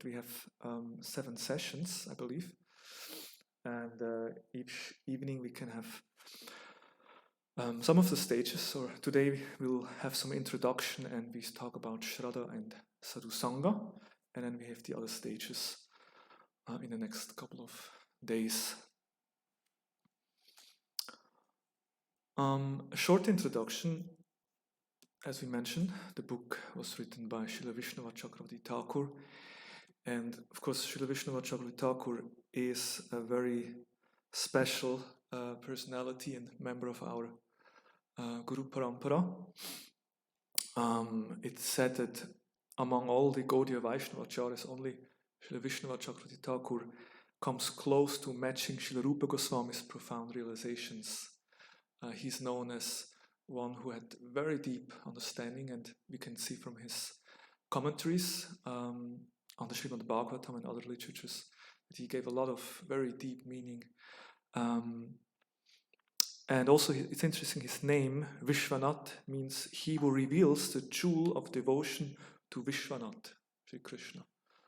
We have 7 sessions, I believe. And each evening we can have some of the stages. Or today we'll have some introduction and we talk about Sradha and Sadhu Sangha. And then we have the other stages in the next couple of days. A short introduction. As we mentioned, the book was written by Srila Vishnava Chakravarti Thakur. And of course, Srila Vishnava Chakravarti Thakur is a very special personality and member of our Guru Parampara. It's said that among all the Gaudiya Vaishnava Acharyas, only Srila Vishnava Chakravarti Thakur comes close to matching Srila Rupa Goswami's profound realizations. He's known as one who had very deep understanding, and we can see from his commentaries on the Srimad Bhagavatam and other literatures that he gave a lot of very deep meaning. And also it's interesting, his name, Vishwanath, means he who reveals the jewel of devotion to Vishwanath, Sri Krishna.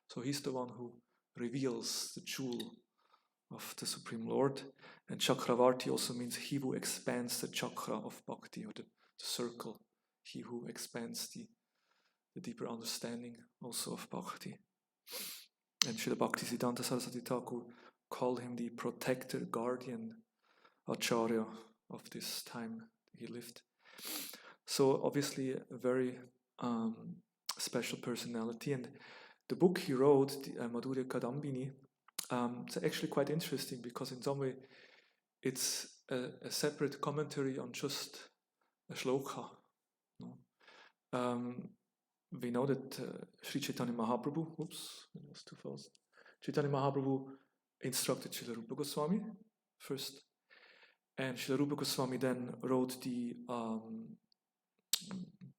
So he's the one who reveals the jewel of the Supreme Lord. And Chakravarti also means he who expands the chakra of bhakti, or the circle, he who expands the deeper understanding also of bhakti. And Srila Bhaktisiddhanta Saraswati Thakur called him the protector, guardian, acharya of this time he lived. So obviously a very special personality. And the book he wrote, the Madhurya Kadambini, it's actually quite interesting because in some way it's a separate commentary on just a shloka. We know that Sri Chaitanya Mahaprabhu, it was too fast. Chaitanya Mahaprabhu instructed Srila Rupa Goswami first, and Srila Rupa Goswami then wrote the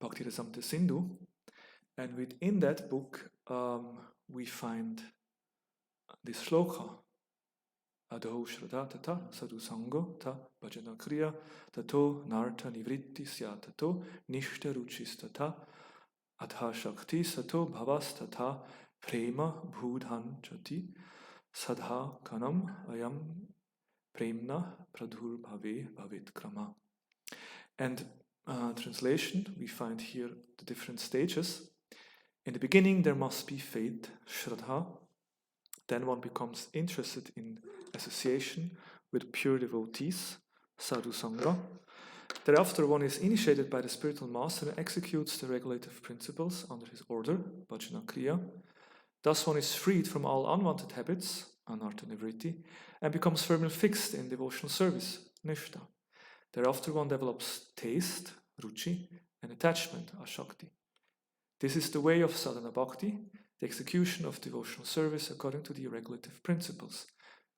Bhakti Rasamrita Sindhu, and within that book we find this shloka. Adho Sradha tata sadhu sango ta bhajana kriya tato nartha nivritti sya tato nishta ruchis tata adha shakti sato bhavas tata prema bhudhan chati sadha kanam ayam premna pradhur bhave bhavit krama. And translation, we find here the different stages. In the beginning there must be faith, Shraddha. Then one becomes interested in association with pure devotees, Sadhu Sangha. Thereafter one is initiated by the spiritual master and executes the regulative principles under his order, Bhajana Kriya. Thus one is freed from all unwanted habits, Anartha Nivritti, and becomes firmly fixed in devotional service, Nishta. Thereafter one develops taste, Ruchi, and attachment, Ashakti. This is the way of sadhana bhakti, the execution of devotional service according to the regulative principles.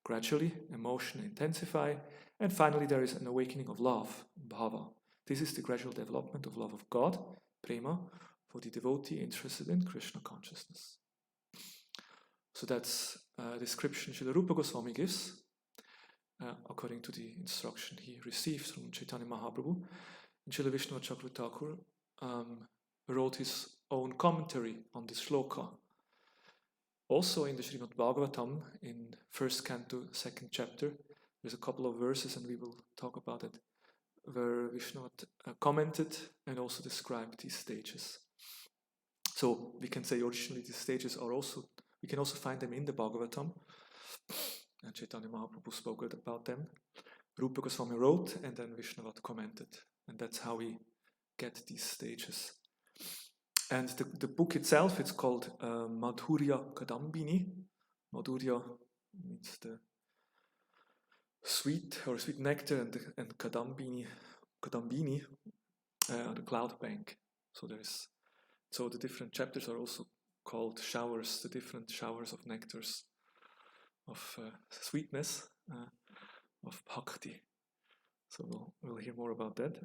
Gradually, emotion intensify, and finally there is an awakening of love, bhava. This is the gradual development of love of God, prema, for the devotee interested in Krishna consciousness. So that's a description Srila Rupa Goswami gives, according to the instruction he received from Chaitanya Mahaprabhu. And Srila Vishnava Chakravarti Thakur wrote his own commentary on this shloka. Also in the Srimad Bhagavatam, in 1st canto, 2nd chapter, there's a couple of verses, and we will talk about it, where Vishnu commented and also described these stages. So we can say originally these stages are also, we can also find them in the Bhagavatam, and Chaitanya Mahaprabhu spoke about them. Rupa Goswami wrote, and then Vishnuvat commented, and that's how we get these stages. And the book itself, it's called Madhurya Kadambini. Madhurya means the sweet or sweet nectar, and Kadambini, the cloud bank. So the different chapters are also called showers, the different showers of nectars, of sweetness, of bhakti. So we'll hear more about that.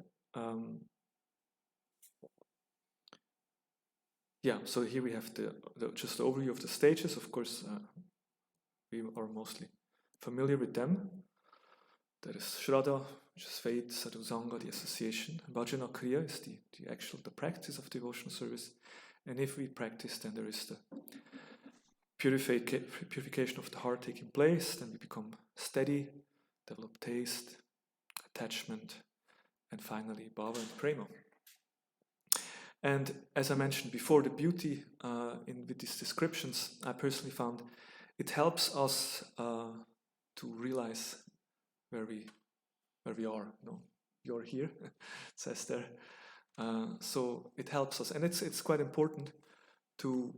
So here we have just the overview of the stages. Of course, we are mostly familiar with them. There is Shraddha, which is faith, Sadhu Sangha, the association. Bhajana Kriya is the practice of devotional service. And if we practice, then there is the purification of the heart taking place, then we become steady, develop taste, attachment, and finally bhava and prema. And as I mentioned before, the beauty with these descriptions, I personally found it helps us to realize where we are. No, you're here, it says there. So it helps us, and it's quite important to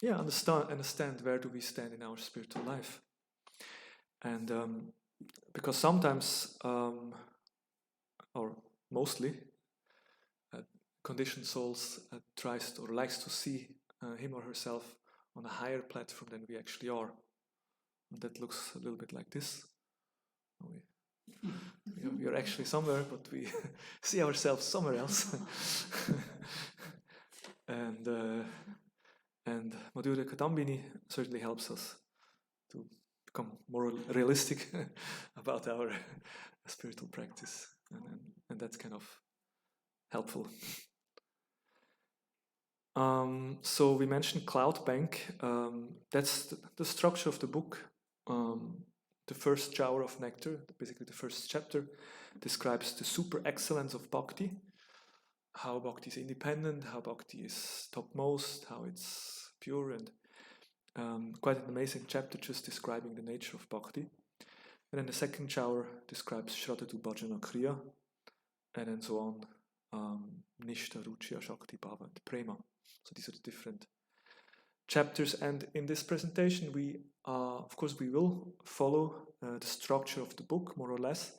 understand where do we stand in our spiritual life, and because sometimes or mostly conditioned souls tries to, or likes to see him or herself on a higher platform than we actually are. And that looks a little bit like this. We are actually somewhere, but we see ourselves somewhere else. And Madhurya Kadambini certainly helps us to become more realistic about our spiritual practice, and that's kind of helpful. So we mentioned Cloud Bank. That's the structure of the book. The first shower of nectar, basically the first chapter, describes the super excellence of bhakti, how bhakti is independent, how bhakti is topmost, how it's pure, and quite an amazing chapter just describing the nature of bhakti. And then the second shower describes Sradha Bhajana Kriya, and then so on, Nishta, Ruchi, Shakti, Bhava, and Prema. So these are the different chapters, and in this presentation we, of course, we will follow the structure of the book, more or less,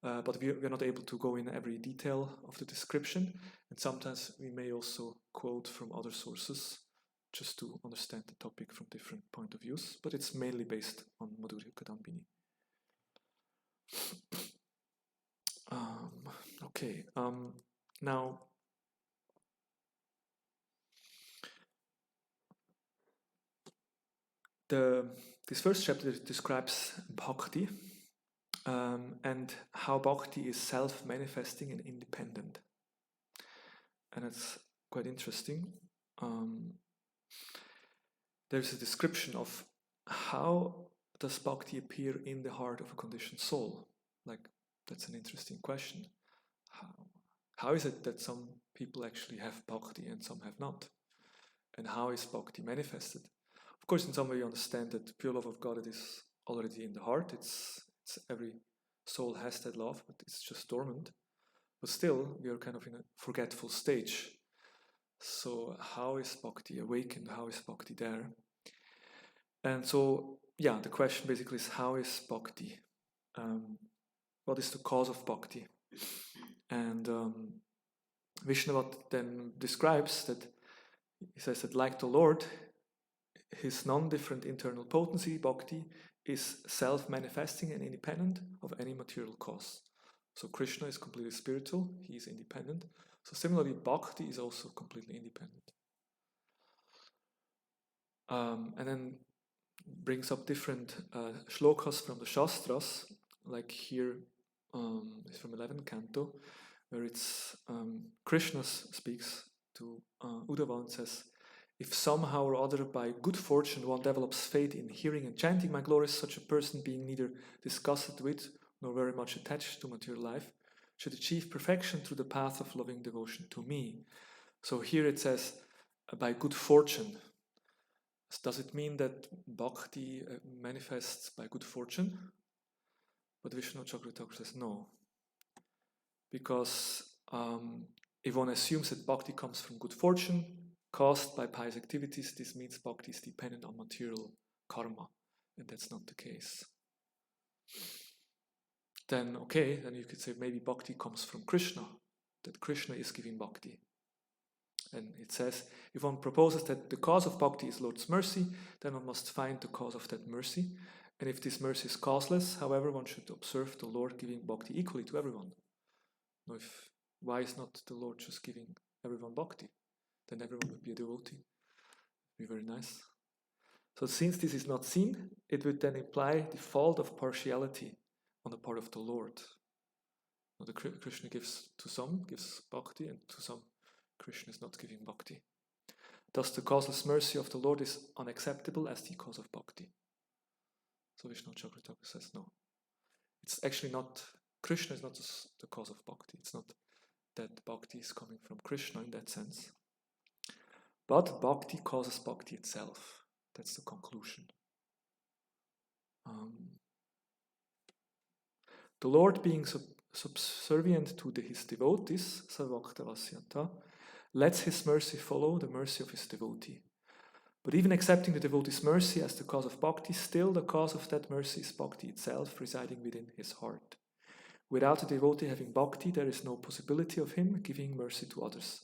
but we are not able to go in every detail of the description, and sometimes we may also quote from other sources just to understand the topic from different point of views, but it's mainly based on Madhurya Kadambini. Okay, now this first chapter describes bhakti and how bhakti is self-manifesting and independent. And it's quite interesting. There's a description of how does bhakti appear in the heart of a conditioned soul. Like, that's an interesting question. How is it that some people actually have bhakti and some have not? And how is bhakti manifested? Of course, in some way you understand that pure love of God, it is already in the heart. It's every soul has that love, but it's just dormant. But still, we are kind of in a forgetful stage. So how is bhakti awakened? How is bhakti there? And so, the question basically is, how is bhakti? What is the cause of bhakti? And Vishnavad then describes that, he says that like the Lord, his non-different internal potency, bhakti, is self-manifesting and independent of any material cause. So Krishna is completely spiritual, he is independent. So similarly, bhakti is also completely independent. And then brings up different shlokas from the Shastras, like here is from 11th canto, where it's Krishna speaks to Uddhava and says, if somehow or other by good fortune one develops faith in hearing and chanting my glories, such a person being neither disgusted with nor very much attached to material life should achieve perfection through the path of loving devotion to me. So here it says, by good fortune. Does it mean that bhakti manifests by good fortune? But Vishnu Chakravarti says no. Because if one assumes that bhakti comes from good fortune, caused by pious activities, this means bhakti is dependent on material karma, and that's not the case. Then you could say maybe bhakti comes from Krishna, that Krishna is giving bhakti. And it says, if one proposes that the cause of bhakti is Lord's mercy, then one must find the cause of that mercy. And if this mercy is causeless, however, one should observe the Lord giving bhakti equally to everyone. Now, why is not the Lord just giving everyone bhakti? Then everyone would be a devotee. Be very nice. So since this is not seen, it would then imply the fault of partiality on the part of the Lord. Now, the Krishna gives to some, gives bhakti, and to some, Krishna is not giving bhakti. Thus the causeless mercy of the Lord is unacceptable as the cause of bhakti. So Vishnu Chakrataka says no. It's actually not, Krishna is not the cause of bhakti. It's not that bhakti is coming from Krishna in that sense. But bhakti causes bhakti itself. That's the conclusion. The Lord being subservient to his devotees, Sarvakta Vasyata, lets his mercy follow the mercy of his devotee. But even accepting the devotee's mercy as the cause of bhakti, still the cause of that mercy is bhakti itself residing within his heart. Without the devotee having bhakti, there is no possibility of him giving mercy to others.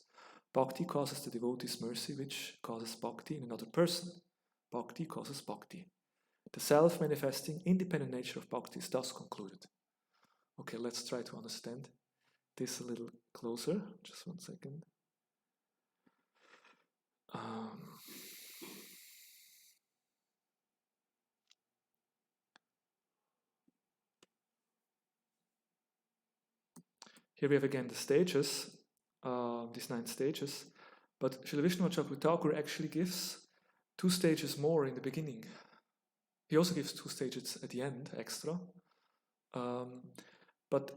Bhakti causes the devotee's mercy, which causes bhakti in another person. Bhakti causes bhakti. The self-manifesting, independent nature of bhakti is thus concluded. Okay, let's try to understand this a little closer. Just 1 second. Here we have again the stages, these 9 stages, but Srila Vishnu Chakravarti actually gives 2 stages more in the beginning. He also gives 2 stages at the end, extra. But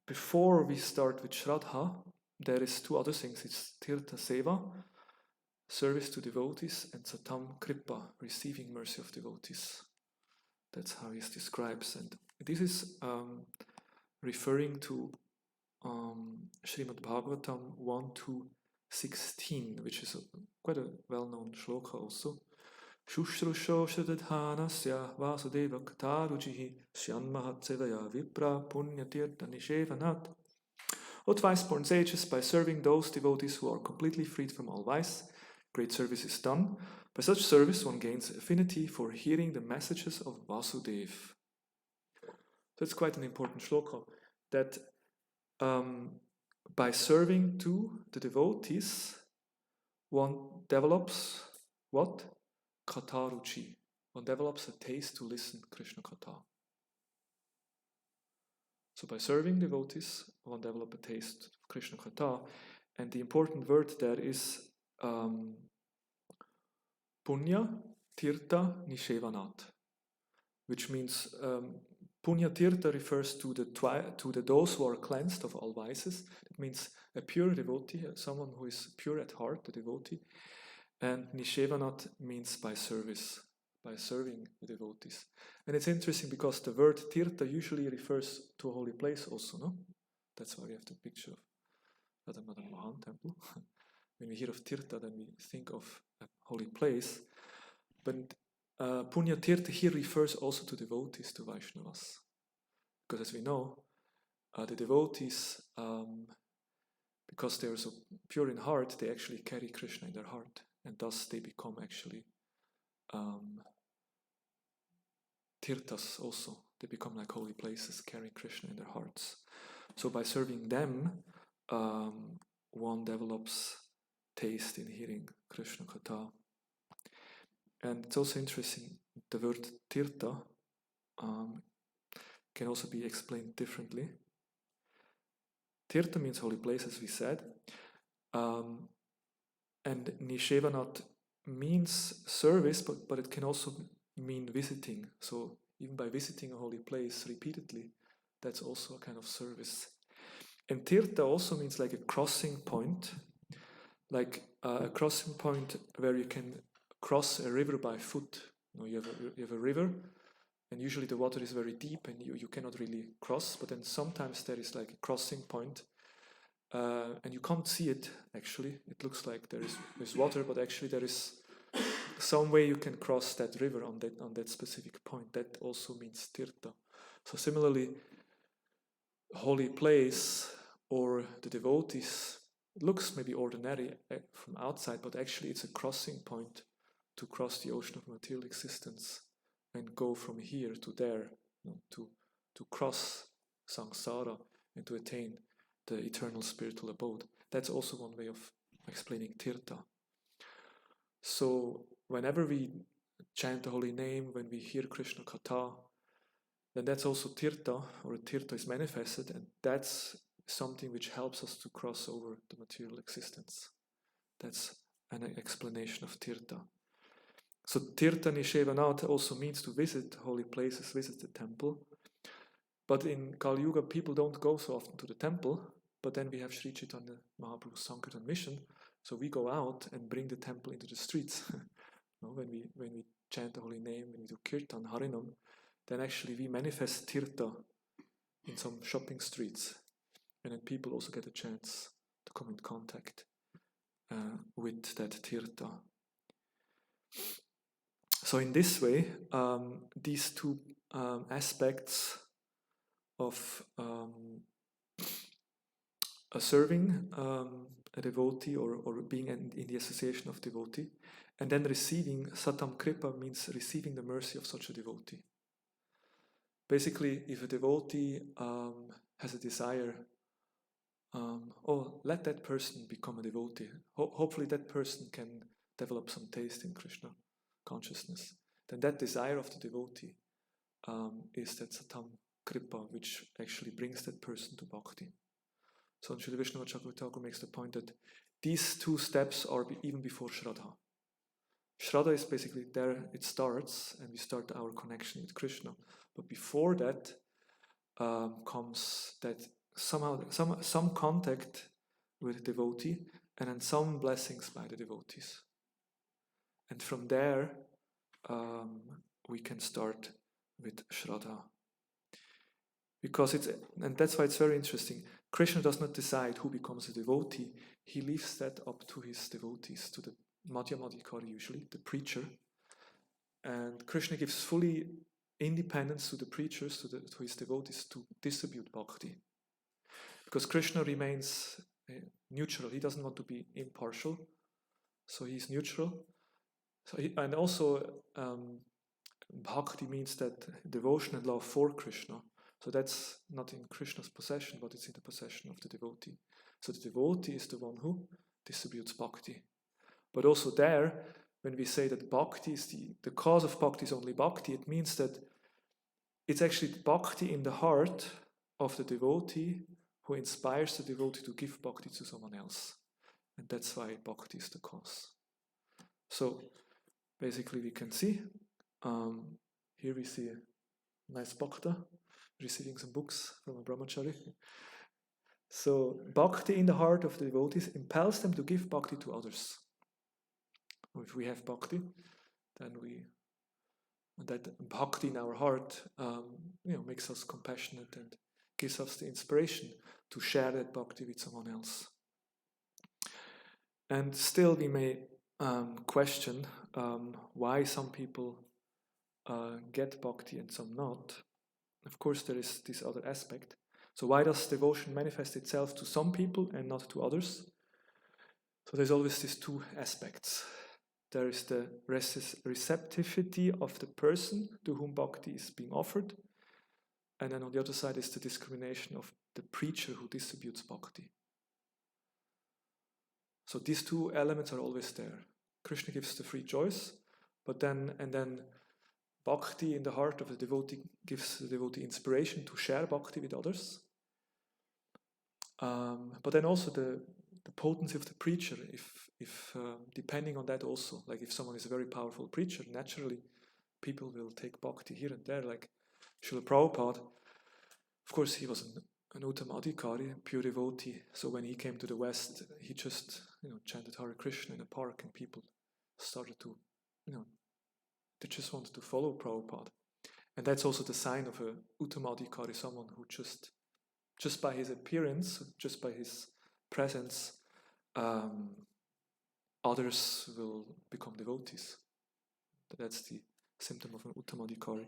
before we start with Shraddha, there is 2 other things. It's Tirtha Seva, service to devotees, and Satam Kripa, receiving mercy of devotees. That's how he describes. And this is referring to Srimad Bhagavatam 1-16, which is quite a well-known shloka also. Shushrusho Shradadhanasya Vasudeva Katarujihi Syanmahatsevaya Vipra Punyatirtha Nishevanat. O twice-born sages, by serving those devotees who are completely freed from all vice, great service is done. By such service one gains affinity for hearing the messages of Vasudeva. That's quite an important shloka, that by serving to the devotees, one develops what? Kataruchi. One develops a taste to listen Krishna Katha. So by serving devotees, one develops a taste of Krishna Katha. And the important word there is Punya Tirtha Nishevanat, which means Punya Tirtha refers to those who are cleansed of all vices. It means a pure devotee, someone who is pure at heart, the devotee. And Nishevanat means by service, by serving the devotees. And it's interesting because the word Tirtha usually refers to a holy place also, no? That's why we have the picture of Radha Madan Mohan temple. When we hear of Tirtha, then we think of a holy place. But Punya Tirtha here refers also to devotees, to Vaishnavas. Because as we know, the devotees, because they are so pure in heart, they actually carry Krishna in their heart. And thus they become actually tirthas also. They become like holy places, carrying Krishna in their hearts. So by serving them, one develops taste in hearing Krishna Katha. And it's also interesting, the word tirtha can also be explained differently. Tirtha means holy place, as we said. And Nishevanat means service, but it can also mean visiting. So even by visiting a holy place repeatedly, that's also a kind of service. And Tirtha also means like a crossing point, like a crossing point where you can cross a river by foot. You have a river, and usually the water is very deep and you cannot really cross, but then sometimes there is like a crossing point, and you can't see it actually. It looks like there's water, but actually there is some way you can cross that river on that specific point. That also means Tirtha. So similarly, holy place or the devotees, it looks maybe ordinary from outside, but actually it's a crossing point to cross the ocean of material existence and go from here to there, to cross samsara and to attain the eternal spiritual abode. That's also one way of explaining Tirtha. So whenever we chant the holy name, when we hear Krishna Katha, then that's also Tirtha, or Tirtha is manifested, and that's something which helps us to cross over the material existence. That's an explanation of tirtha. So tirtha nishevanat also means to visit holy places, visit the temple. But in Kali Yuga, people don't go so often to the temple, but then we have Sri Chaitanya Mahaprabhu's Sankirtan mission, so we go out and bring the temple into the streets. When we chant the holy name, when we do kirtan, harinam, then actually we manifest tirtha in some shopping streets. And then people also get a chance to come in contact with that tirtha. So in this way, these two aspects of serving a devotee or being in the association of devotee, and then receiving Satam Kripa means receiving the mercy of such a devotee. Basically, if a devotee has a desire, let that person become a devotee. Hopefully that person can develop some taste in Krishna consciousness. Then that desire of the devotee is that Satam Kripa, which actually brings that person to bhakti. So Srila Vishnava Chakravarti makes the point that these two steps are even before Shraddha. Shraddha is basically there, it starts, and we start our connection with Krishna. But before that comes that somehow some contact with the devotee, and then some blessings by the devotees. And from there, we can start with Shraddha. Because and that's why it's very interesting. Krishna does not decide who becomes a devotee. He leaves that up to his devotees, to the Madhyamadikari usually, the preacher. And Krishna gives fully independence to the preachers, to his devotees, to distribute bhakti. Because Krishna remains neutral. He doesn't want to be impartial. So he's neutral. And also, bhakti means that devotion and love for Krishna. So that's not in Krishna's possession, but it's in the possession of the devotee. So the devotee is the one who distributes bhakti. But also there, when we say that bhakti is the cause of bhakti is only bhakti, it means that it's actually bhakti in the heart of the devotee who inspires the devotee to give bhakti to someone else. And that's why bhakti is the cause. So basically we can see, here we see a nice bhakta receiving some books from a brahmachari. So bhakti in the heart of the devotees impels them to give bhakti to others. If we have bhakti, then that bhakti in our heart makes us compassionate and gives us the inspiration to share that bhakti with someone else. And still we may question why some people get bhakti and some not. Of course, there is this other aspect. So why does devotion manifest itself to some people and not to others? So there's always these two aspects. There is the receptivity of the person to whom bhakti is being offered. And then on the other side is the discrimination of the preacher who distributes bhakti. So these two elements are always there. Krishna gives the free choice, but then bhakti in the heart of the devotee gives the devotee inspiration to share bhakti with others. But then also the potency of the preacher, if depending on that also, like if someone is a very powerful preacher, naturally people will take bhakti here and there, like Srila Prabhupada. Of course, he was an Uttamadikari, a pure devotee, so when he came to the West, he just chanted Hare Krishna in a park, and people started to, they just wanted to follow Prabhupada. And that's also the sign of a Uttamadikari, someone who just by his appearance, just by his presence, others will become devotees. That's the symptom of an Uttamadikari.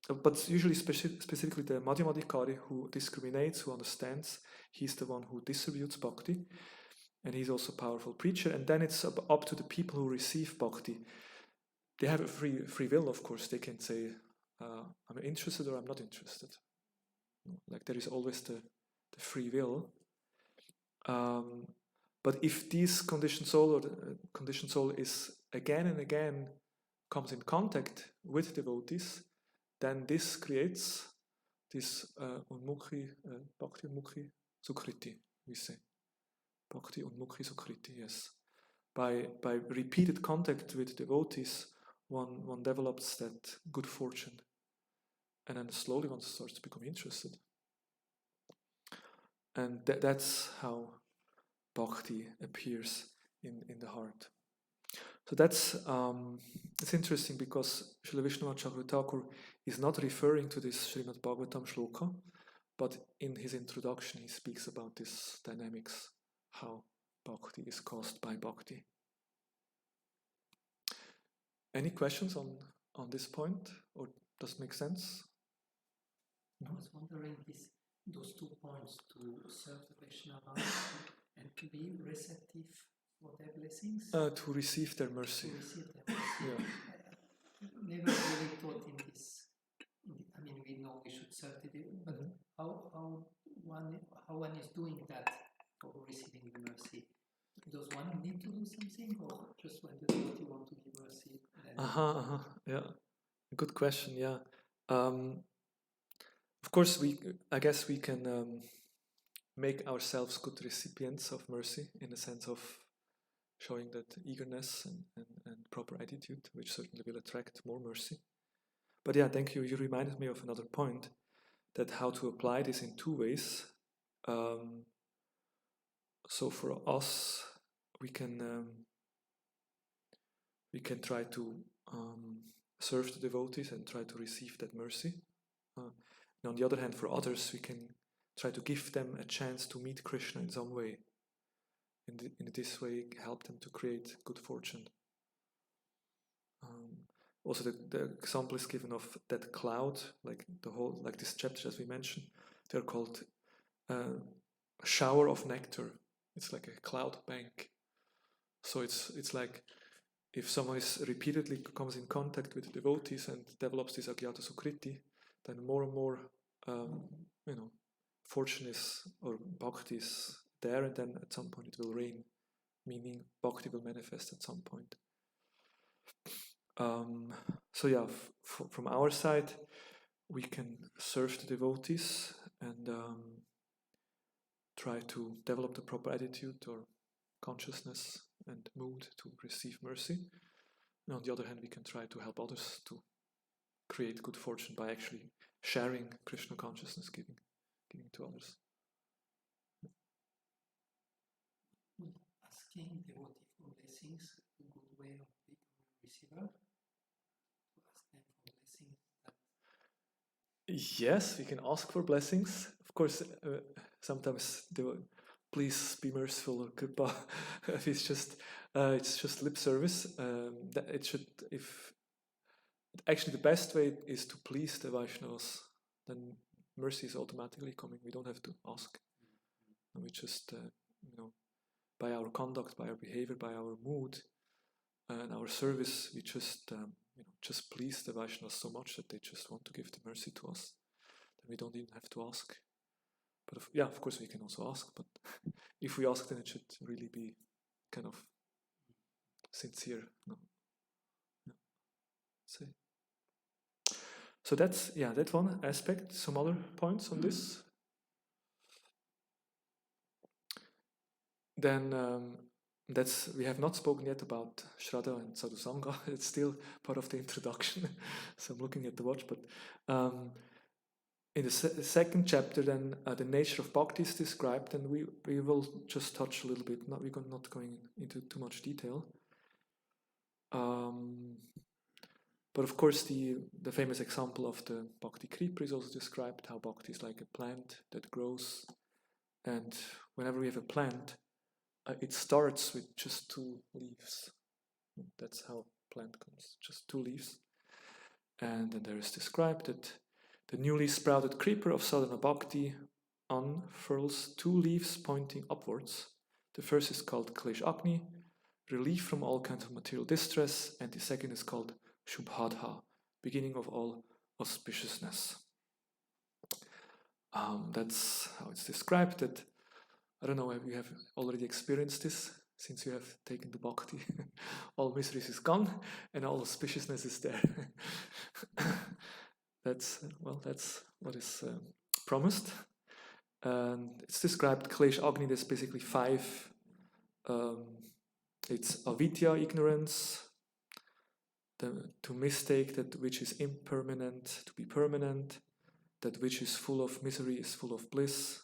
But usually, specifically the Madhyamadikari, who discriminates, who understands, he's the one who distributes bhakti, and he's also a powerful preacher. And then it's up to the people who receive bhakti. They have a free will, of course. They can say, I'm interested or I'm not interested. Like there is always the free will. But if this conditioned soul or the conditioned soul is again and again comes in contact with devotees, then this creates this Bhakti Unmukhi Sukriti, we say. Bhakti Unmukhi Sukriti, yes. by repeated contact with devotees, one develops that good fortune. And then slowly one starts to become interested. And that's how bhakti appears in the heart. So that's it's interesting because Srila Vishnu Chakravarti Thakur is not referring to this Srimad Bhagavatam shloka, but in his introduction he speaks about this dynamics, how bhakti is caused by bhakti. Any questions on this point, or does it make sense? I was wondering those 2 points, to serve the Krishna and to be receptive for their blessings. To receive their mercy. To receive their mercy. Yeah. I never really thought in this. I mean, we know we should serve the devotee, but how one is doing that for receiving the mercy? Does one need to do something, or just when the devotee want to give mercy? Yeah. Good question. Yeah. Of course, I guess we can make ourselves good recipients of mercy in the sense of showing that eagerness and proper attitude, which certainly will attract more mercy. But yeah, thank you. You reminded me of another point, that how to apply this in 2 ways. So for us, we can try to serve the devotees and try to receive that mercy. And on the other hand, for others, we can try to give them a chance to meet Krishna in some way. In this way, help them to create good fortune. Also, the example is given of that cloud, like this chapter as we mentioned. They're called a shower of nectar. It's like a cloud bank. So it's like if someone repeatedly comes in contact with devotees and develops this agyata sukriti, then more and more, fortune is, or bhakti is there, and then at some point it will rain, meaning bhakti will manifest at some point. So yeah, from our side, we can serve the devotees and try to develop the proper attitude or consciousness and mood to receive mercy. And on the other hand, we can try to help others to create good fortune by actually sharing Krishna consciousness, giving to others. Asking devotee for blessings, a good way of becoming a receiver. To ask them for blessings. Yes, we can ask for blessings. Of course, sometimes please be merciful or kripa. If it's just lip service. Actually, the best way is to please the Vaishnavas. Then mercy is automatically coming. We don't have to ask. And we just, by our conduct, by our behavior, by our mood, and our service, we just please the Vaishnavas so much that they just want to give the mercy to us. Then we don't even have to ask. But of course we can also ask, but if we ask, then it should really be kind of sincere. No. So that's that one aspect. Some other points on this. Then we have not spoken yet about Shraddha and Sadhu Sangha. It's still part of the introduction. So I'm looking at the watch, but in the second chapter, then the nature of bhakti is described, and we will just touch a little bit. We're not going into too much detail. But of course, the famous example of the Bhakti Creeper is also described, how bhakti is like a plant that grows, and whenever we have a plant, it starts with just 2 leaves. That's how a plant comes, just 2 leaves. And then there is described that the newly sprouted creeper of sadhana bhakti unfurls 2 leaves pointing upwards. The first is called Klesh Agni, relief from all kinds of material distress, and the second is called Shubhadha, beginning of all auspiciousness. That's how it's described. That I don't know if you have already experienced this, since you have taken the bhakti. All miseries is gone, and all auspiciousness is there. That's what is promised. And it's described Klesh Agni. There's basically 5 It's avidya, ignorance, to mistake that which is impermanent to be permanent, that which is full of misery is full of bliss.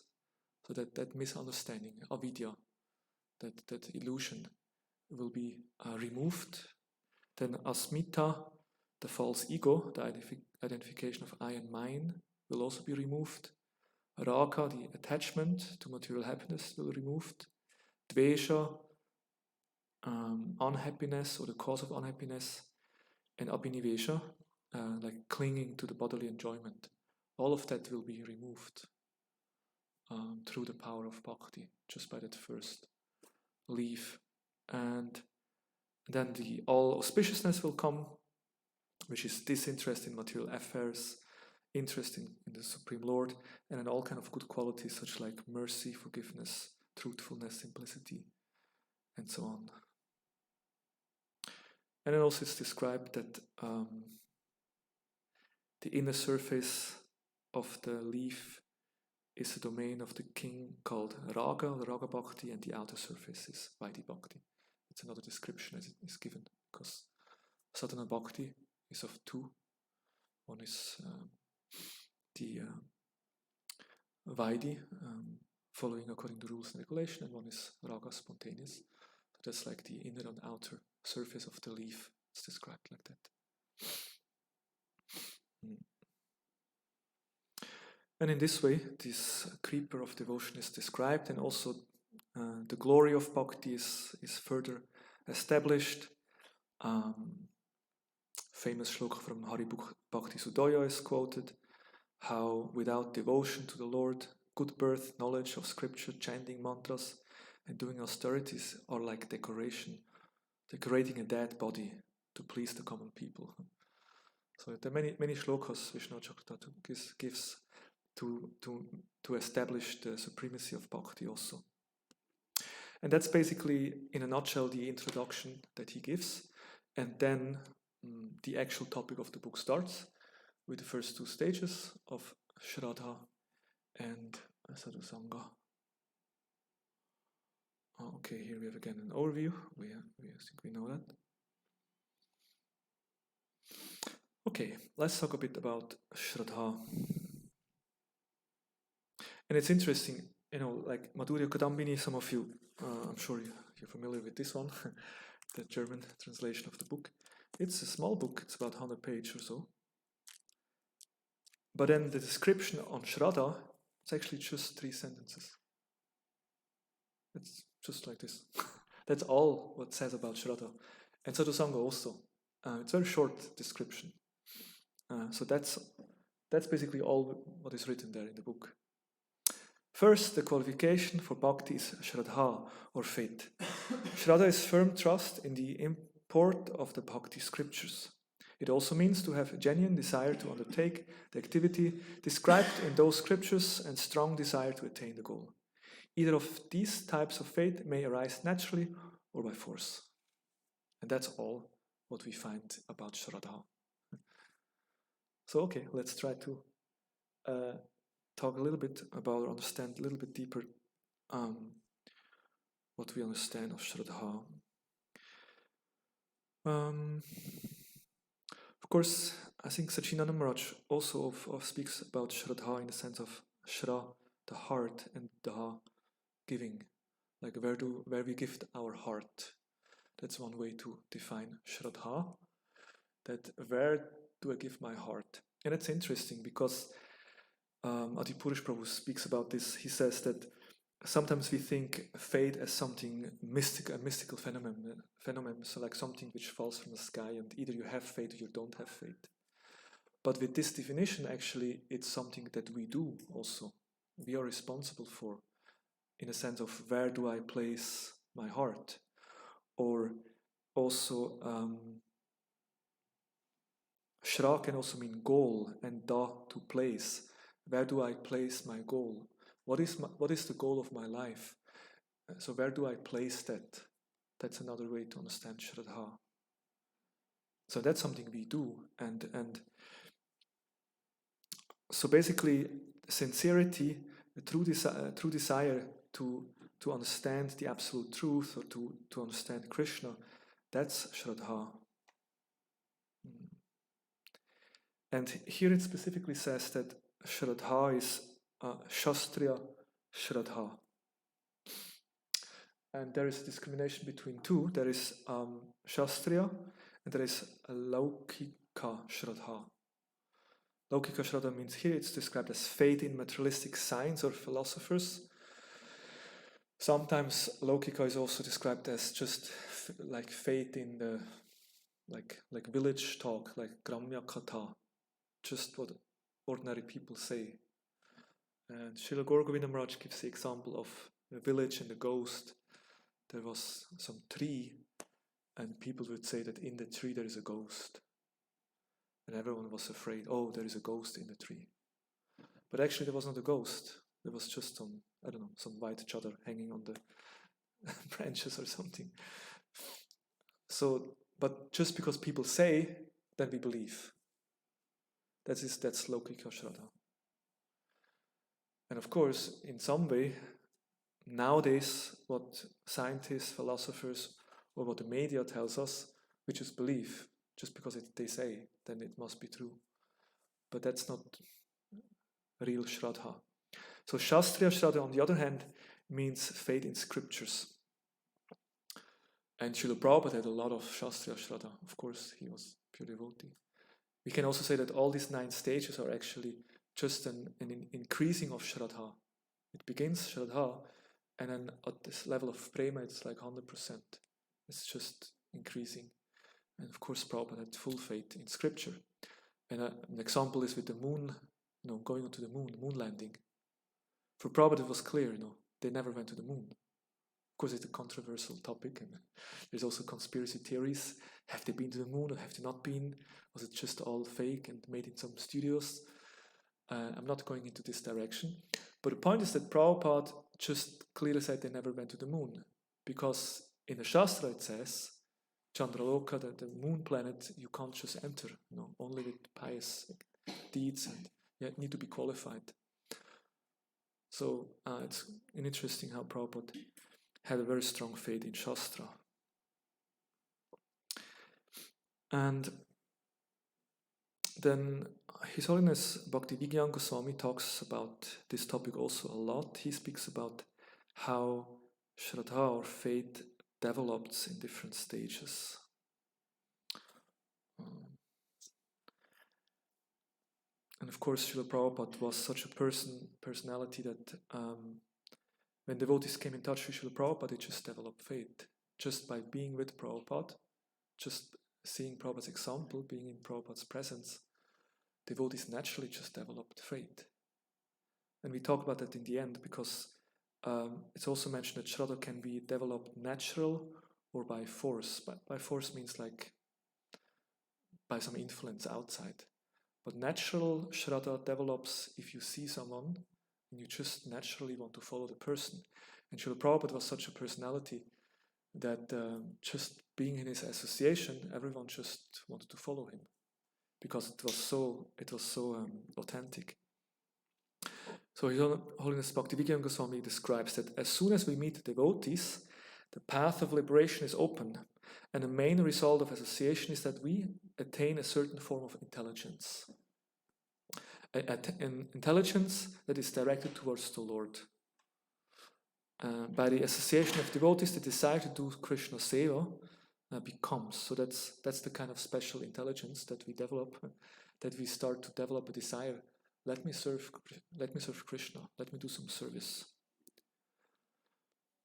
So that misunderstanding, avidya, that illusion will be removed. Then asmita, the false ego, the identification of I and mine, will also be removed. Raga, the attachment to material happiness, will be removed. Dvesha, unhappiness or the cause of unhappiness. And abhinivesha, like clinging to the bodily enjoyment. All of that will be removed through the power of bhakti, just by that first leaf. And then the all auspiciousness will come, which is disinterest in material affairs, interest in the Supreme Lord, and then all kind of good qualities such like mercy, forgiveness, truthfulness, simplicity, and so on. And then also it's described that the inner surface of the leaf is a domain of the king called Raga, the Raga Bhakti, and the outer surface is Vaidhi Bhakti. It's another description as it is given, because Sadhana Bhakti is of two. One is the Vaidhi, following according to rules and regulation, and one is Raga, spontaneous. So that's like the inner and outer surface of the leaf. It's described like that. And in this way, this creeper of devotion is described, and also the glory of bhakti is further established. Famous shloka from Hari Bhakti Sudaya is quoted, how without devotion to the Lord, good birth, knowledge of scripture, chanting mantras, and doing austerities are like decorating a dead body to please the common people. So there are many shlokas Vishnu Chakravarti gives to establish the supremacy of bhakti also. And that's basically, in a nutshell, the introduction that he gives. And then the actual topic of the book starts with the first two stages of Shraddha and Sadhu Sangha. Okay, here we have again an overview. I think we know that. Okay, let's talk a bit about Shraddha. And it's interesting, like Madhurya Kadambini, some of you, I'm sure you're familiar with this one, the German translation of the book. It's a small book, it's about 100 pages or so. But then the description on Shraddha, it's actually just 3 sentences. It's just like this. That's all what it says about Shraddha. And Sadhu Sangha also. It's a very short description. So that's basically all what is written there in the book. First, the qualification for bhakti is Shraddha, or faith. Shraddha is firm trust in the import of the bhakti scriptures. It also means to have a genuine desire to undertake the activity described in those scriptures and strong desire to attain the goal. Either of these types of faith may arise naturally or by force. And that's all what we find about Shraddha. So, okay, let's try to talk a little bit about, or understand a little bit deeper what we understand of Shraddha. Of course, I think Sachinanda Maharaj also speaks about Shraddha in the sense of Shra, the heart, and Dha, giving. Like where we give our heart. That's one way to define Shraddha. That where do I give my heart? And it's interesting because Adipurush Prabhu speaks about this. He says that sometimes we think faith as something mystic, a mystical phenomenon, so like something which falls from the sky, and either you have faith or you don't have faith. But with this definition, actually, it's something that we do also. We are responsible for, in a sense of where do I place my heart? Or also, Shra can also mean goal, and Da to place. Where do I place my goal? What is the goal of my life? So where do I place that? That's another way to understand Shraddha. So that's something we do, and so basically sincerity, true desire to to understand the absolute truth or to understand Krishna, that's Shraddha. And here it specifically says that Shraddha is Shastriya Shraddha. And there is discrimination between two. There is Shastriya and there is Laukika Shraddha. Laukika Shraddha means here it's described as faith in materialistic science or philosophers. Sometimes Laukika is also described as just like faith in the like village talk, like Gramya Katha, just what ordinary people say. And Srila Gaura Govinda Maharaj gives the example of a village and a ghost. There was some tree, and people would say that in the tree there is a ghost. And everyone was afraid, oh, there is a ghost in the tree. But actually there was not a ghost. There was just some, I don't know, some white chadar hanging on the branches or something. So, but just because people say, then we believe. That's Laukika Shraddha. And of course, in some way, nowadays, what scientists, philosophers, or what the media tells us, we just believe. Just because they say, then it must be true. But that's not real Shraddha. So Shastriya Shraddha, on the other hand, means faith in scriptures. And Srila Prabhupada had a lot of Shastriya Shraddha. Of course, he was pure devotee. We can also say that all these 9 stages are actually just an increasing of Shraddha. It begins Shraddha, and then at this level of Prema, it's like 100%. It's just increasing. And of course, Prabhupada had full faith in scripture. And an example is with the moon, going onto the moon landing. For Prabhupada, it was clear, they never went to the moon. Of course, it's a controversial topic, and there's also conspiracy theories. Have they been to the moon or have they not been? Was it just all fake and made in some studios? I'm not going into this direction. But the point is that Prabhupada just clearly said they never went to the moon. Because in the Shastra it says, Chandraloka, the moon planet, you can't just enter, only with pious deeds, and you need to be qualified. So it's interesting how Prabhupada had a very strong faith in Shastra. And then His Holiness Bhakti Vigyan Goswami talks about this topic also a lot. He speaks about how Shraddha or faith develops in different stages. And of course, Srila Prabhupada was such a personality that when devotees came in touch with Srila Prabhupada, they just developed faith. Just by being with Prabhupada, just seeing Prabhupada's example, being in Prabhupada's presence, devotees naturally just developed faith. And we talk about that in the end because it's also mentioned that Shraddha can be developed natural or by force. By force means like by some influence outside. But natural Shraddha develops if you see someone and you just naturally want to follow the person. And Srila Prabhupada was such a personality that just being in his association, everyone just wanted to follow him because it was so authentic. So His Holiness Bhakti Vigyan Goswami describes that as soon as we meet devotees, the path of liberation is open, and the main result of association is that we attain a certain form of intelligence. An intelligence that is directed towards the Lord. By the association of devotees, the desire to do Krishna Seva becomes. So that's the kind of special intelligence that we develop, that we start to develop a desire. Let me serve Krishna. Let me do some service.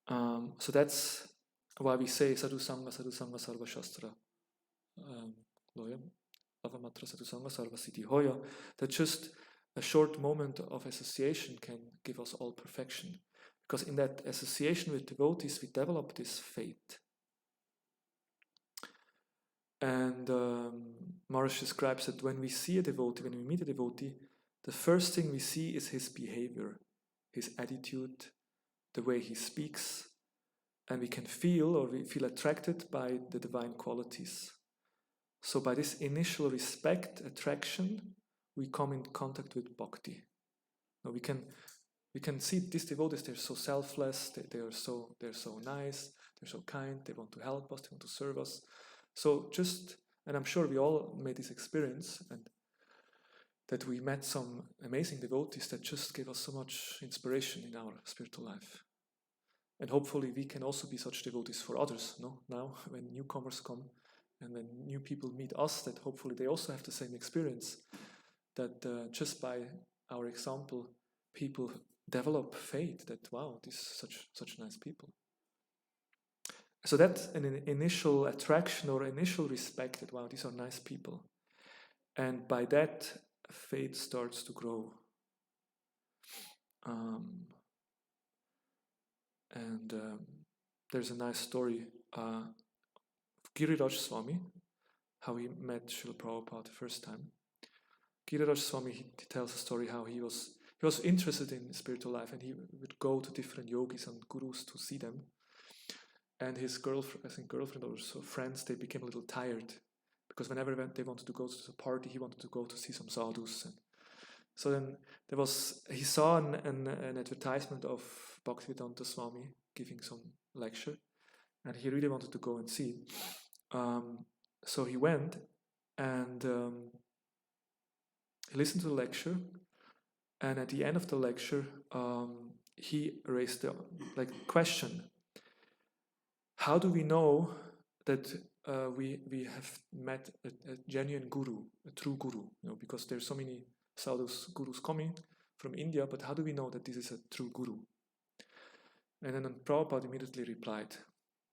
So that's why we say Sadhu Sangha Sarva Shastra Loyam Avamatra Sadhu Sangha Sarva Siddhi Hoya. That just a short moment of association can give us all perfection. Because in that association with devotees, we develop this faith. And Maharaj describes that when we see a devotee, when we meet a devotee, the first thing we see is his behavior, his attitude, the way he speaks, and we can feel or we feel attracted by the divine qualities. So by this initial respect, attraction, we come in contact with bhakti. Now we can We can see these devotees, they're so selfless, they're so nice, they're so kind, they want to help us, they want to serve us. So and I'm sure we all made this experience, and that we met some amazing devotees that just gave us so much inspiration in our spiritual life. And hopefully we can also be such devotees for others, no? Now, when newcomers come and when new people meet us, that hopefully they also have the same experience, that just by our example, people develop faith that, wow, these are such nice people. So that's an initial attraction or initial respect that, wow, these are nice people. And by that, faith starts to grow. There's a nice story of Giriraj Swami, how he met Srila Prabhupada the first time. Giriraj Swami, he tells a story how he was interested in spiritual life, and he would go to different yogis and gurus to see them. And his girlfriend or so friends, they became a little tired, because whenever they wanted to go to a party, he wanted to go to see some sadhus. And so then he saw an advertisement of Bhaktivedanta Swami giving some lecture, and he really wanted to go and see. So he went, and he listened to the lecture, and at the end of the lecture, he raised the question: how do we know that we have met a genuine guru, a true guru? Because there's so many sadhus, gurus coming from India, but how do we know that this is a true guru? And then Prabhupada immediately replied,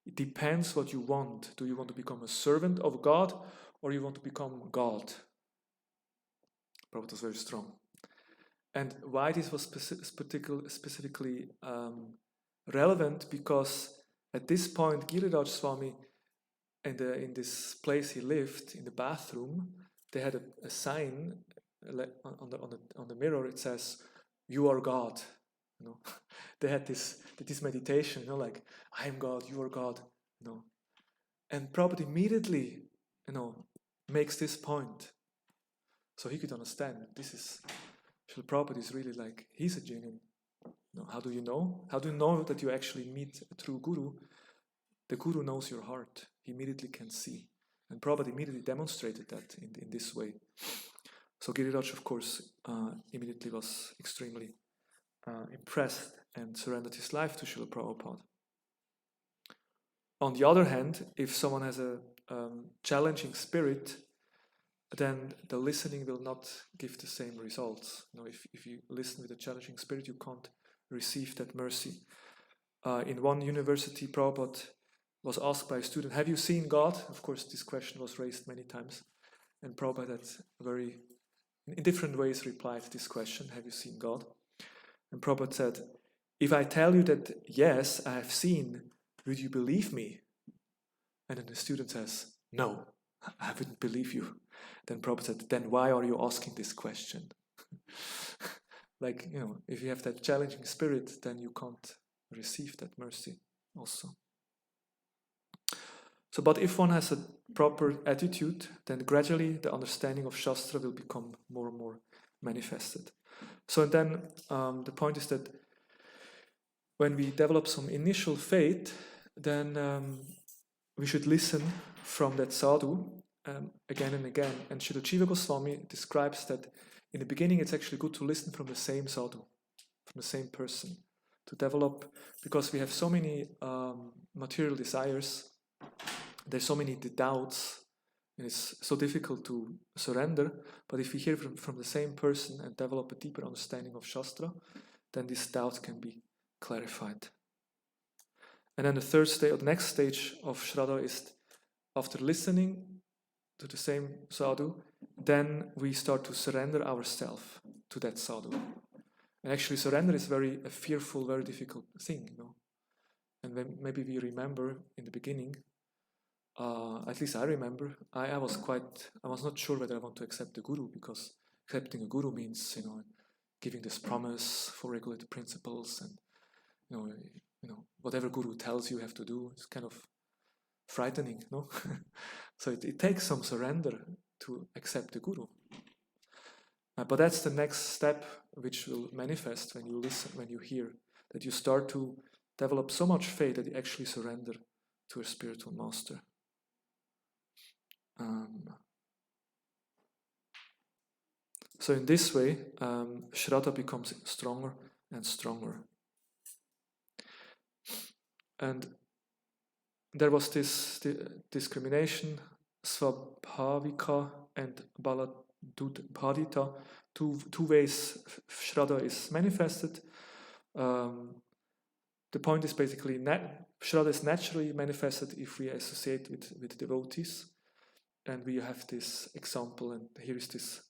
it depends what you want. Do you want to become a servant of God, or you want to become God? Prabhupada was very strong. And why this was specifically relevant, because at this point, Giriraj Swami, in this place he lived, in the bathroom, they had a sign on the mirror. It says, "You are God." They had this meditation, like, I am God, you are God. And Prabhupada immediately, makes this point. So he could understand this is Srila Prabhupada is really he's a genuine. How do you know? How do you know that you actually meet a true guru? The guru knows your heart. He immediately can see. And Prabhupada immediately demonstrated that in this way. So Giriraj, of course, immediately was extremely impressed and surrendered his life to Srila Prabhupada. On the other hand, if someone has a challenging spirit, then the listening will not give the same results. If you listen with a challenging spirit, you can't receive that mercy. In one university, Prabhupada was asked by a student, have you seen God? Of course, this question was raised many times. And Prabhupada had in different ways replied to this question, have you seen God? And Prabhupada said, if I tell you that, yes, I have seen, would you believe me? And then the student says, no, I wouldn't believe you. Then Prabhupada said, then why are you asking this question? If you have that challenging spirit, then you can't receive that mercy also. So, but if one has a proper attitude, then gradually the understanding of Shastra will become more and more manifested. So then the point is that when we develop some initial faith, then we should listen from that sadhu again and again. And Srila Jiva Goswami describes that in the beginning it's actually good to listen from the same sadhu, from the same person, to develop, because we have so many material desires, there's so many doubts, and it's so difficult to surrender. But if we hear from the same person and develop a deeper understanding of Shastra, then these doubts can be clarified. And then the next stage of Shraddha is, after listening to the same sadhu, then we start to surrender ourselves to that sadhu. And actually surrender is a fearful, very difficult thing, And when maybe we remember in the beginning, at least I remember, I was not sure whether I want to accept the guru, because accepting a guru means, giving this promise for regulated principles, and whatever guru tells you have to do. It's kind of frightening, no? So it takes some surrender to accept the guru. But that's the next step which will manifest when you listen, when you hear, that you start to develop so much faith that you actually surrender to a spiritual master. So in this way, Shraddha becomes stronger and stronger. And there was this discrimination, Svabhavika and Baladudbhadita, two ways Shraddha is manifested. The point is basically Shraddha is naturally manifested if we associate with devotees. And we have this example, and here is this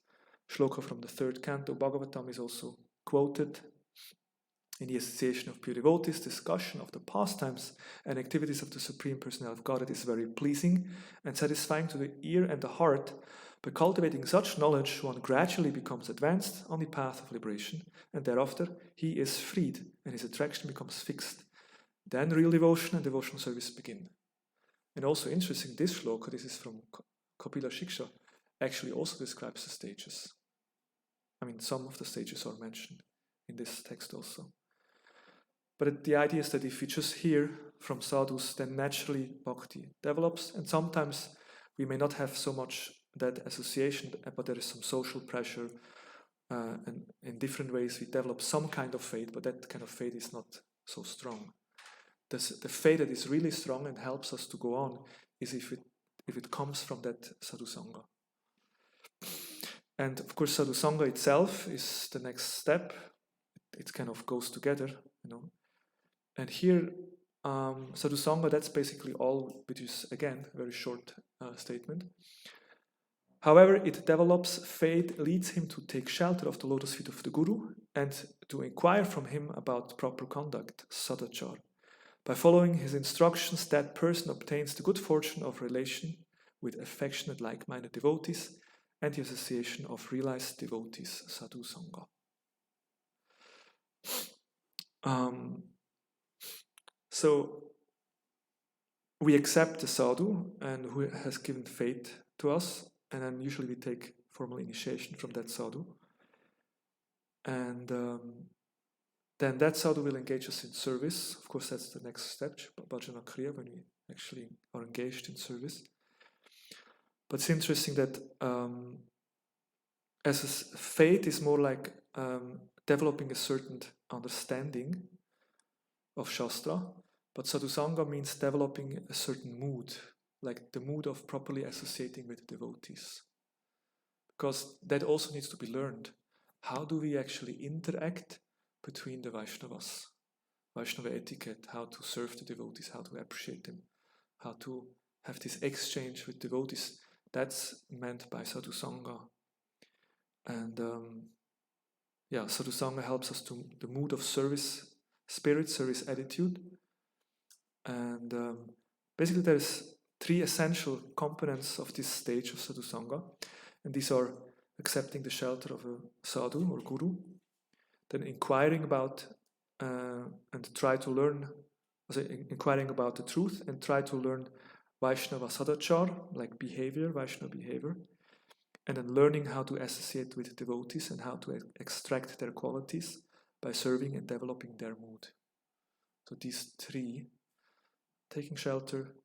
shloka from the 3rd canto. Bhagavatam is also quoted. In the association of pure devotees, discussion of the pastimes and activities of the Supreme Personality of Godhead is very pleasing and satisfying to the ear and the heart. By cultivating such knowledge, one gradually becomes advanced on the path of liberation, and thereafter he is freed, and his attraction becomes fixed. Then real devotion and devotional service begin. And also interesting, this shloka, this is from Kapila Shiksha, actually also describes the stages. I mean, some of the stages are mentioned in this text also. But the idea is that if we just hear from sadhus, then naturally bhakti develops, and sometimes we may not have so much that association, but there is some social pressure, and in different ways we develop some kind of faith, but that kind of faith is not so strong. The faith that is really strong and helps us to go on is if it comes from that sadhu sangha. And of course, sadhu sangha itself is the next step. It kind of goes together, you know. And here, sadhu sangha, that's basically all, which is again a very short statement. However, it develops faith, leads him to take shelter of the lotus feet of the Guru and to inquire from him about proper conduct, sadachar. By following his instructions, that person obtains the good fortune of relation with affectionate, like-minded devotees and the association of realized devotees, sadhu sangha. So we accept the sadhu and who has given faith to us, and then usually we take formal initiation from that sadhu. And then that sadhu will engage us in service. Of course, that's the next step, Bhajana Kriya, when we actually are engaged in service. But it's interesting that as faith is more like developing a certain understanding of Shastra, but sadhusanga means developing a certain mood, like the mood of properly associating with devotees. Because that also needs to be learned. How do we actually interact between the Vaishnavas? Vaishnava etiquette, how to serve the devotees, how to appreciate them, how to have this exchange with devotees. That's meant by sadhusanga. And sadhusanga helps us to the mood of service, spirit, service attitude. And basically there's 3 essential components of this stage of sadhusanga. And these are accepting the shelter of a sadhu or guru, then inquiring about and try to learn, inquiring about the truth and try to learn Vaishnava sadachar, like behavior, Vaishnava behavior, and then learning how to associate with devotees and how to extract their qualities by serving and developing their mood. So these 3, taking shelter,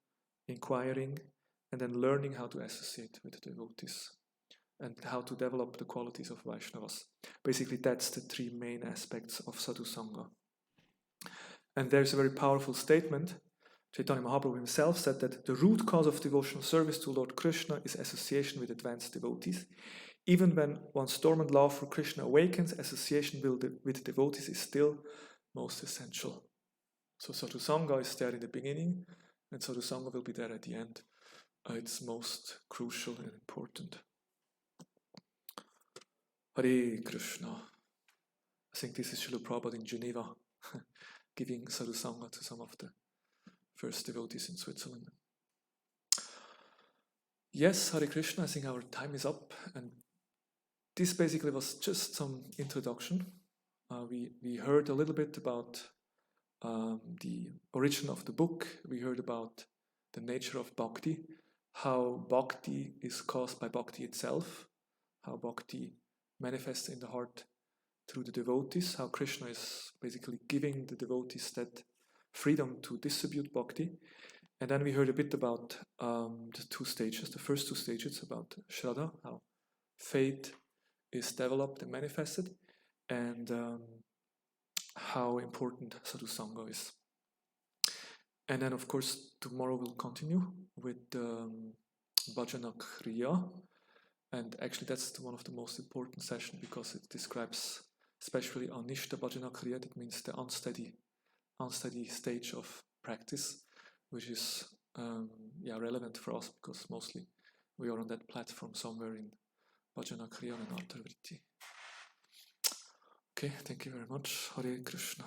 inquiring, and then learning how to associate with devotees and how to develop the qualities of Vaishnavas. Basically, that's the 3 main aspects of sadhusanga. And there's a very powerful statement. Chaitanya Mahaprabhu himself said that the root cause of devotional service to Lord Krishna is association with advanced devotees. Even when one's dormant love for Krishna awakens, association with devotees is still most essential. So sadhusanga is there in the beginning, and sadhusanga will be there at the end. It's most crucial and important. Hare Krishna. I think this is Srila Prabhupada in Geneva, giving sadhusanga to some of the first devotees in Switzerland. Yes, Hare Krishna, I think our time is up, and this basically was just some introduction. We heard a little bit about the origin of the book. We heard about the nature of bhakti, how bhakti is caused by bhakti itself, how bhakti manifests in the heart through the devotees, how Krishna is basically giving the devotees that freedom to distribute bhakti. And then we heard a bit about the two stages, the first two stages about Shraddha, how faith is developed and manifested, and how important Sadhu Sangha is. And then, of course, tomorrow we'll continue with Bhajana Kriya. And actually, that's one of the most important sessions because it describes especially Anishta Bhajana Kriya, that means the unsteady stage of practice, which is relevant for us because mostly we are on that platform somewhere in Bhajana Kriya and Antarvritti. Okay, thank you very much. Hare Krishna.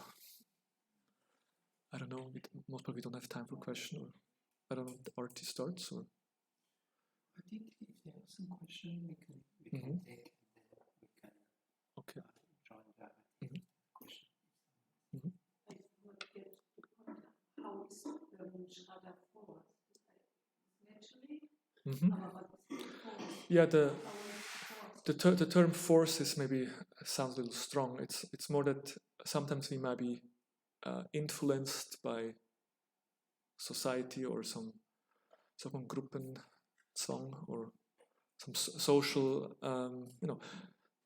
I don't know, most probably we don't have time for question, or I don't know if the artist starts, or... I think if there are some question, we can take, and then we can join the question. I want to get to the point. How is Shraddha formed? Naturally? Yeah, the term force is maybe sounds a little strong. It's more that sometimes we might be influenced by society or some Gruppenzwang or some social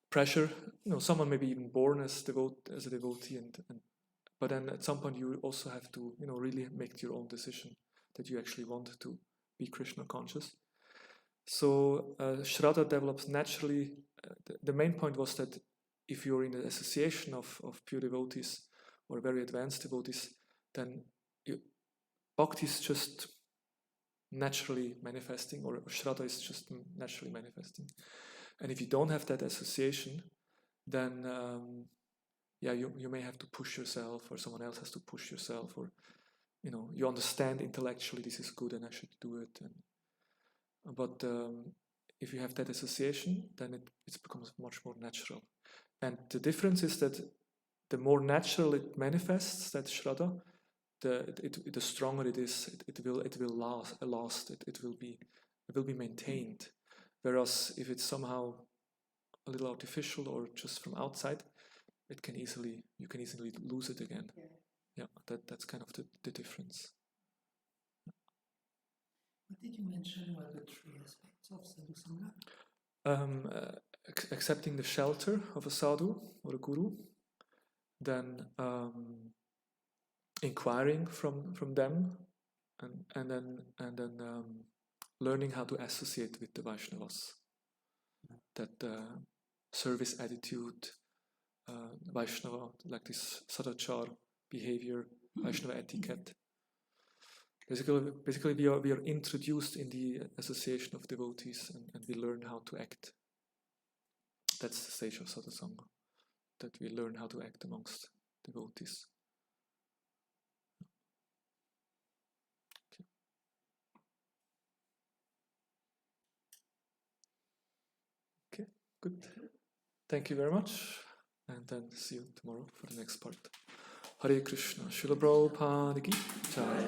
pressure. Someone may be even born as a devotee, but then at some point you also have to really make your own decision that you actually want to be Krishna conscious. So Shraddha develops naturally. The main point was that if you're in an association of pure devotees or very advanced devotees, then bhakti is just naturally manifesting, or Shraddha is just naturally manifesting. And if you don't have that association, then you may have to push yourself, or someone else has to push yourself, or you understand intellectually this is good and I should do it. But if you have that association, then it becomes much more natural. And the difference is that the more natural it manifests, that Shraddha, the stronger it is. It will last. It will be maintained. Whereas if it's somehow a little artificial or just from outside, you can easily lose it again. Yeah, that's kind of the difference. What did you mention were the three aspects of Sadhu Sangha? Accepting the shelter of a sadhu or a guru, then inquiring from them, and then learning how to associate with the Vaishnavas. That service attitude, Vaishnava, like this sadachar behavior, Vaishnava etiquette. Basically, we are introduced in the association of devotees, and we learn how to act. That's the stage of sadhusanga, that we learn how to act amongst devotees. Okay, good. Thank you very much, and then see you tomorrow for the next part. Hare Krishna, Srila Prabhupada ki Jai.